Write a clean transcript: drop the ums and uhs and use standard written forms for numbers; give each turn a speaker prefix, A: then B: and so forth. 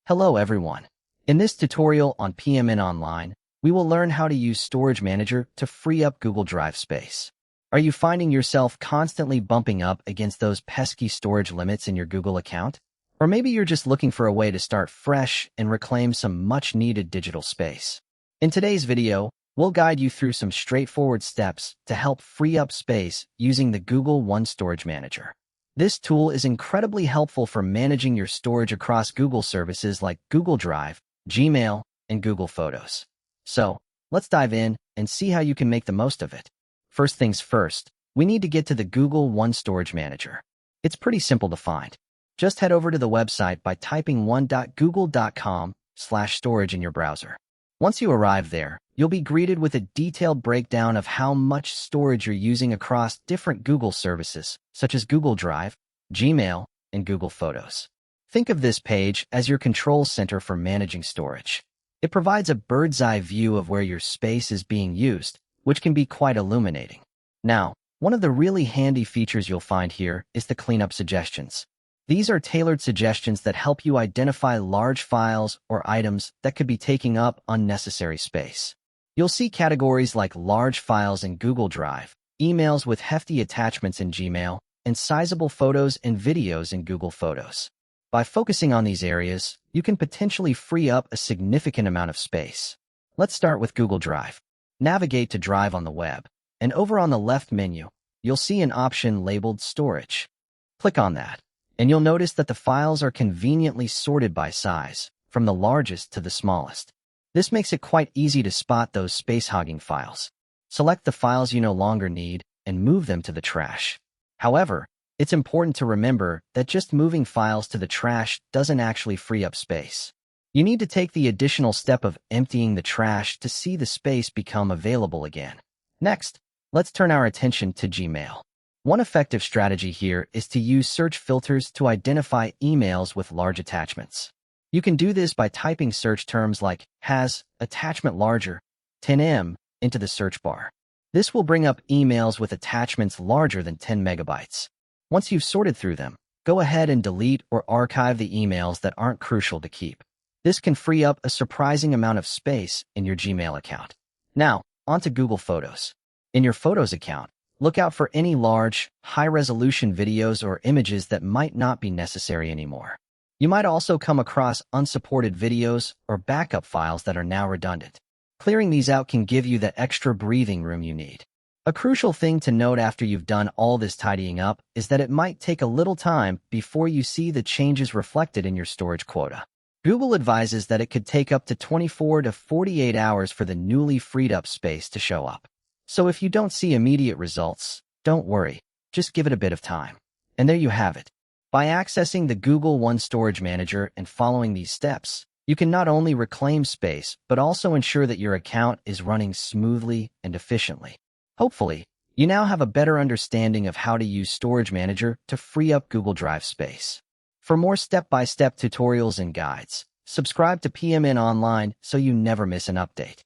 A: Hello everyone. In this tutorial on PMN Online, we will learn how to use Storage Manager to free up Google Drive space. Are you finding yourself constantly bumping up against those pesky storage limits in your Google account? Or maybe you're just looking for a way to start fresh and reclaim some much-needed digital space. In today's video, we'll guide you through some straightforward steps to help free up space using the Google One Storage Manager. This tool is incredibly helpful for managing your storage across Google services like Google Drive, Gmail, and Google Photos. So, let's dive in and see how you can make the most of it. First things first, we need to get to the Google One Storage Manager. It's pretty simple to find. Just head over to the website by typing one.google.com/storage in your browser. Once you arrive there, you'll be greeted with a detailed breakdown of how much storage you're using across different Google services, such as Google Drive, Gmail, and Google Photos. Think of this page as your control center for managing storage. It provides a bird's-eye view of where your space is being used, which can be quite illuminating. Now, one of the really handy features you'll find here is the cleanup suggestions. These are tailored suggestions that help you identify large files or items that could be taking up unnecessary space. You'll see categories like large files in Google Drive, emails with hefty attachments in Gmail, and sizable photos and videos in Google Photos. By focusing on these areas, you can potentially free up a significant amount of space. Let's start with Google Drive. Navigate to Drive on the web, and over on the left menu, you'll see an option labeled Storage. Click on that, and you'll notice that the files are conveniently sorted by size, from the largest to the smallest. This makes it quite easy to spot those space-hogging files. Select the files you no longer need and move them to the trash. However, it's important to remember that just moving files to the trash doesn't actually free up space. You need to take the additional step of emptying the trash to see the space become available again. Next, let's turn our attention to Gmail. One effective strategy here is to use search filters to identify emails with large attachments. You can do this by typing search terms like has attachment larger 10 into the search bar. This will bring up emails with attachments larger than 10 megabytes. Once you've sorted through them, go ahead and delete or archive the emails that aren't crucial to keep. This can free up a surprising amount of space in your Gmail account. Now, onto Google Photos. In your Photos account, look out for any large, high-resolution videos or images that might not be necessary anymore. You might also come across unsupported videos or backup files that are now redundant. Clearing these out can give you the extra breathing room you need. A crucial thing to note after you've done all this tidying up is that it might take a little time before you see the changes reflected in your storage quota. Google advises that it could take up to 24 to 48 hours for the newly freed up space to show up. So if you don't see immediate results, don't worry, just give it a bit of time. And there you have it. By accessing the Google One Storage Manager and following these steps, you can not only reclaim space, but also ensure that your account is running smoothly and efficiently. Hopefully, you now have a better understanding of how to use Storage Manager to free up Google Drive space. For more step-by-step tutorials and guides, subscribe to PMN Online so you never miss an update.